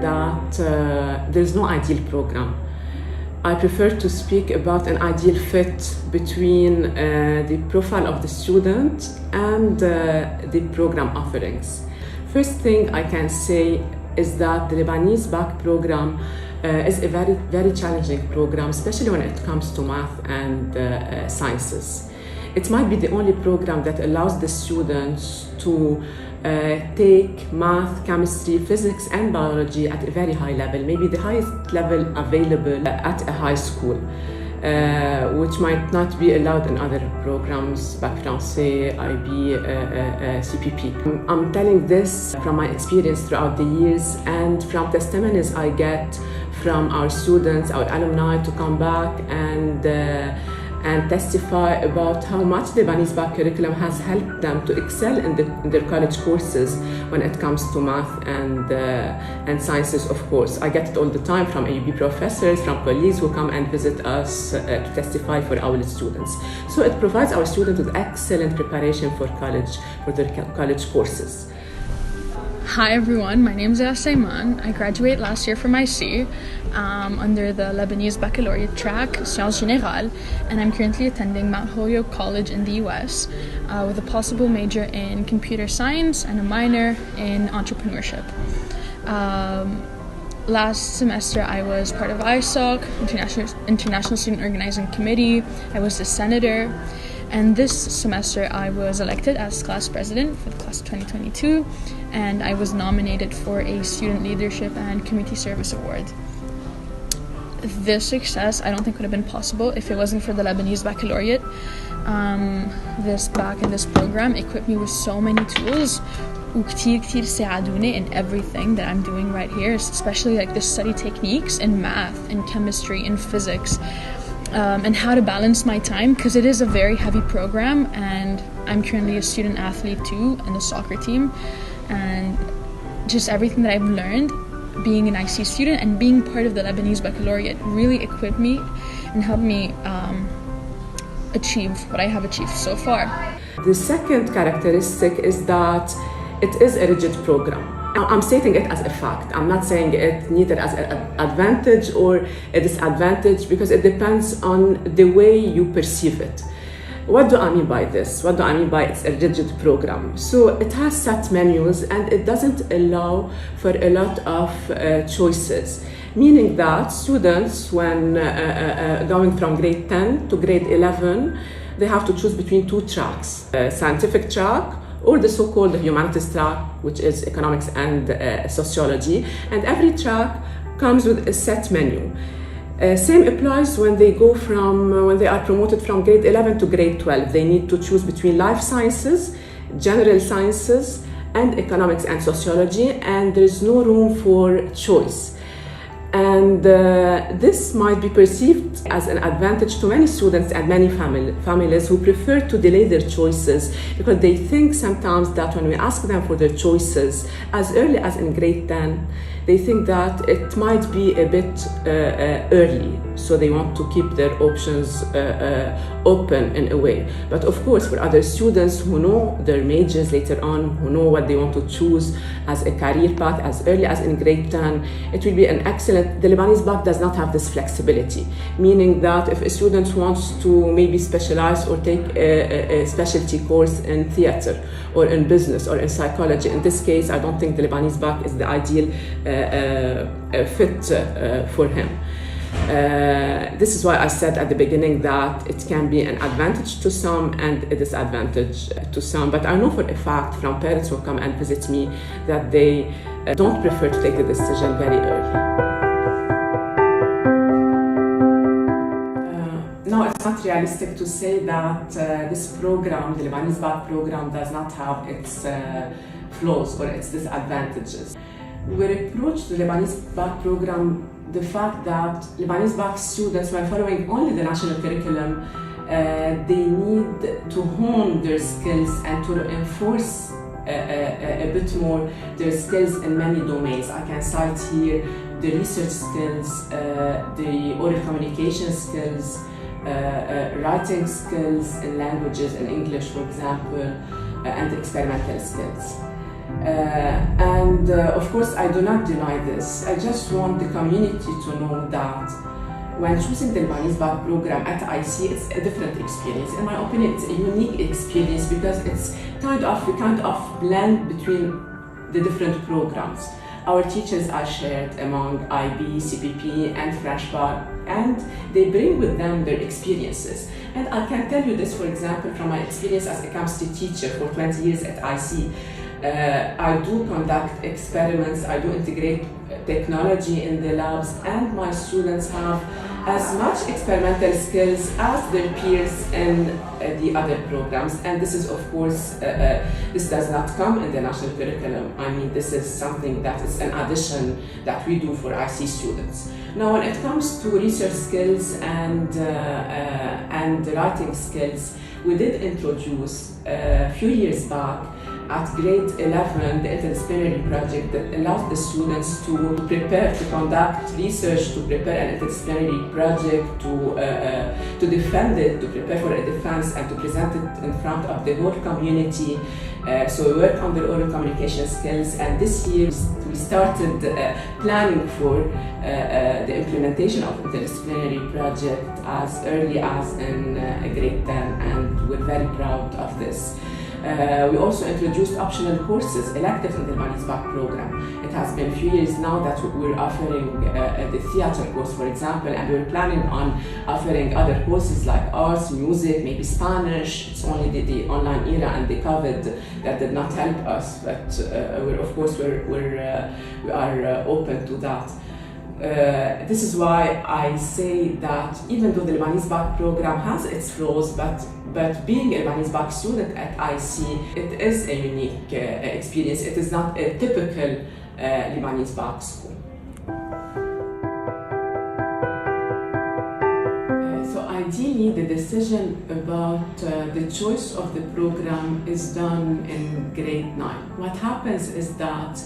that there's no ideal program. I prefer to speak about an ideal fit between the profile of the student and the program offerings. First thing I can say is that the Lebanese Bac Program is a very, very challenging program, especially when it comes to math and sciences. It might be the only program that allows the students to take math, chemistry, physics, and biology at a very high level, maybe the highest level available at a high school, which might not be allowed in other programs, Bac Français, IB, CPP. I'm telling this from my experience throughout the years and from testimonies I get from our students, our alumni, to come back and testify about how much the Lebanese Bac curriculum has helped them to excel in their college courses when it comes to math and sciences, of course. I get it all the time from AUB professors, from colleagues who come and visit us to testify for our students. So it provides our students with excellent preparation for college, for their college courses. Hi everyone, my name is Sayman. I graduated last year from IC under the Lebanese Baccalaureate track, Sciences Générales, and I'm currently attending Mount Holyoke College in the US with a possible major in computer science and a minor in entrepreneurship. Last semester I was part of ISOC, International Student Organizing Committee. I was the senator. And this semester I was elected as class president for the class of 2022, and I was nominated for a Student Leadership and Community Service Award. This success I don't think would have been possible if it wasn't for the Lebanese Baccalaureate. This bac and this program equipped me with so many tools وكتير ساعدوني in everything that I'm doing right here, especially like the study techniques in math, in chemistry, in physics. And how to balance my time, because it is a very heavy program and I'm currently a student athlete too in the soccer team, and just everything that I've learned being an IC student and being part of the Lebanese Baccalaureate really equipped me and helped me achieve what I have achieved so far. The second characteristic is that it is a rigid program. I'm stating it as a fact. I'm not saying it neither as an advantage or a disadvantage, because it depends on the way you perceive it. What do I mean by this? What do I mean by it's a rigid program? So it has set menus and it doesn't allow for a lot of choices, meaning that students, when going from grade 10 to grade 11, they have to choose between two tracks, scientific track or the so-called humanities track, which is economics and sociology, and every track comes with a set menu. Same applies when they are promoted from grade 11 to grade 12. They need to choose between life sciences, general sciences, and economics and sociology, and there's no room for choice. And this might be perceived as an advantage to many students and many families who prefer to delay their choices, because they think sometimes that when we ask them for their choices as early as in grade 10, they think that it might be a bit early, so they want to keep their options open in a way. But of course, for other students who know their majors later on, who know what they want to choose as a career path as early as in grade 10, it will be an excellent. The Lebanese Bac does not have this flexibility, meaning that if a student wants to maybe specialize or take a specialty course in theater or in business or in psychology, in this case, I don't think the Lebanese Bac is the ideal fit for him. This is why I said at the beginning that it can be an advantage to some and a disadvantage to some. But I know for a fact from parents who come and visit me that they don't prefer to take the decision very early. No, it's not realistic to say that this program, the Lebanese Bac program, does not have its flaws or its disadvantages. We approach the Lebanese Bac program the fact that Lebanese Bac students, when following only the national curriculum, they need to hone their skills and to enforce a bit more their skills in many domains. I can cite here the research skills, the oral communication skills, writing skills in languages, in English, for example, and experimental skills. Of course, I do not deny this. I just want the community to know that when choosing the Lebanese Bac program at IC, it's a different experience. In my opinion, it's a unique experience because it's kind of blend between the different programs. Our teachers are shared among IB, CPP, and French Bac, and they bring with them their experiences. And I can tell you this, for example, from my experience as a chemistry teacher for 20 years at IC. I do conduct experiments, I do integrate technology in the labs, and my students have as much experimental skills as their peers in the other programs. And this is, of course, this does not come in the national curriculum. I mean, this is something that is an addition that we do for IC students. Now, when it comes to research skills and writing skills, we did introduce a few years back at grade 11 the interdisciplinary project that allows the students to prepare, to conduct research, to prepare an interdisciplinary project, to defend it, to prepare for a defense, and to present it in front of the whole community. So we work on the oral communication skills, and this year we started planning for the implementation of interdisciplinary project as early as in grade 10, and we're very proud of this. We also introduced optional courses, electives in the Lebanese Bac program. It has been a few years now that we're offering the theater course, for example, and we're planning on offering other courses like arts, music, maybe Spanish. It's only the online era and the COVID that did not help us, but we are open to that. This is why I say that even though the Lebanese Bac program has its flaws, but being a Lebanese Bac student at IC, it is a unique experience. It is not a typical Lebanese Bac school. So ideally, the decision about the choice of the program is done in grade 9. What happens is that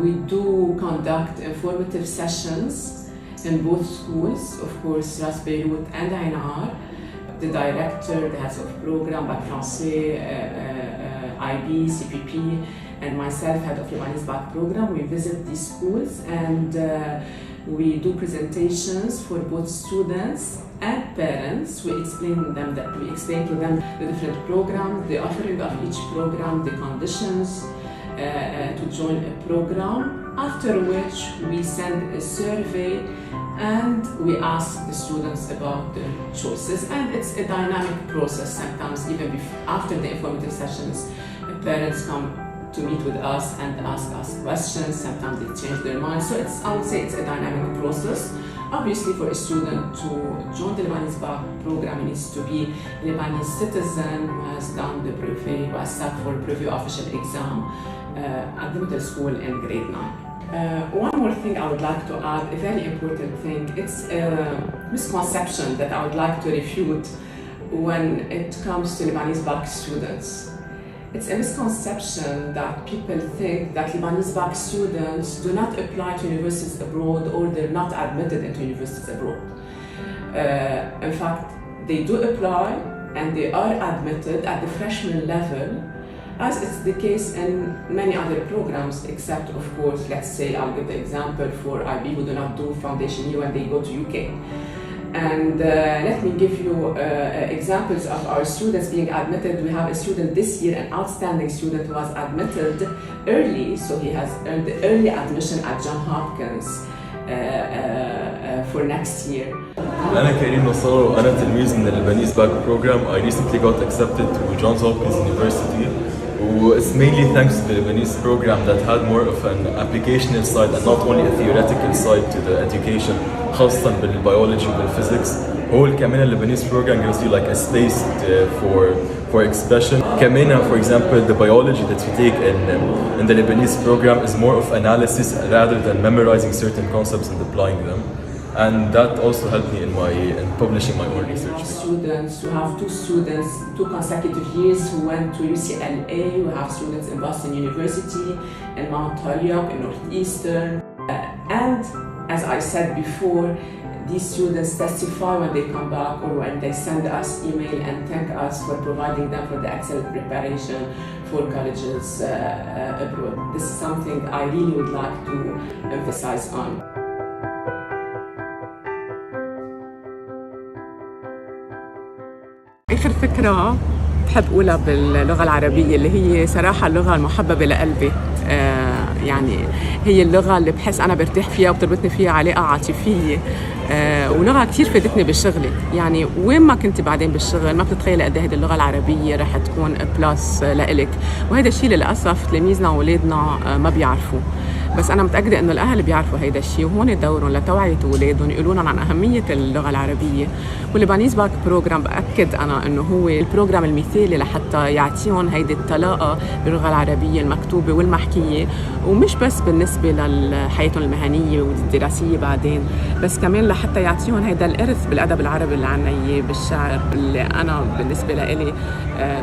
we do conduct informative sessions in both schools, of course, Ras Beirut and Ainar. The director, the heads of program, Bac Français, IB, CPP, and myself, head of Lebanese Bac program, we visit these schools and we do presentations for both students and parents. We explain to them the different programs, the offering of each program, the conditions to join a program, after which we send a survey and we ask the students about their choices. And it's a dynamic process. Sometimes even after the informative sessions, parents come to meet with us and ask us questions. Sometimes they change their minds. So I would say it's a dynamic process. Obviously, for a student to join the Lebanese Bac program, he needs to be a Lebanese citizen who has done the brevet, who has sat for a brevet official exam at the middle school in grade 9. One more thing I would like to add, a very important thing, it's a misconception that I would like to refute when it comes to Lebanese Bac students. It's a misconception that people think that Lebanese Bac students do not apply to universities abroad or they're not admitted into universities abroad. In fact, they do apply and they are admitted at the freshman level, as it's the case in many other programs, except, of course, let's say, I'll give the example for IB who do not do foundation year when they go to UK. And let me give you examples of our students being admitted. We have a student this year, an outstanding student who was admitted early, so he has earned the early admission at Johns Hopkins for next year. أنا كريم نصار وأنا تلميذ من Lebanese Bac Program. I recently got accepted to Johns Hopkins University. It's mainly thanks to the Lebanese program that had more of an applicational side and not only a theoretical side to the education, خاصة بالbiology وبالphysics. هو كمان Lebanese program gives you like a space for expression. كمان, for example, the biology that you take in the Lebanese program is more of analysis rather than memorizing certain concepts and applying them. And that also helped me in publishing my own research. Students, we have two consecutive years who went to UCLA. We have students in Boston University, in Mount Holyoke, in Northeastern. And as I said before, these students testify when they come back or when they send us email and thank us for providing them for the excellent preparation for colleges abroad. This is something I really would like to emphasize on. آخر فكرة بحب أقولها باللغة العربية اللي هي صراحة اللغة المحببة لقلبي، يعني هي اللغة اللي بحس أنا برتاح فيها وبتربطني فيها علاقة عاطفية، ولغة كتير فادتني بشغلي. يعني وين ما كنت بعدين بالشغل ما بتتخيلي قد ايه هيدي اللغة العربية رح تكون بلس لإلك، وهذا الشيء للأسف تلاميذنا وأولادنا ما بيعرفوه. بس أنا متأكدة إنه الأهل بيعرفوا هيدا الشيء، وهون دورهم لتوعية أولادهم يقولون عن أهمية اللغة العربية. واللبنانيز باك بروجرام بأكد أنا إنه هو البروجرام المثالي لحتى يعطيهم هيدي الطلاقة باللغة العربية المكتوبة والمحكية، ومش بس بالنسبة لحياتهم المهنية والدراسية بعدين، بس كمان لحتى يعطيهم هيدا الإرث بالأدب العربي اللي عنا إياه بالشعر، اللي أنا بالنسبة لإلي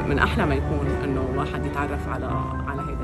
من أحلى ما يكون إنه واحد يتعرف على هيدا.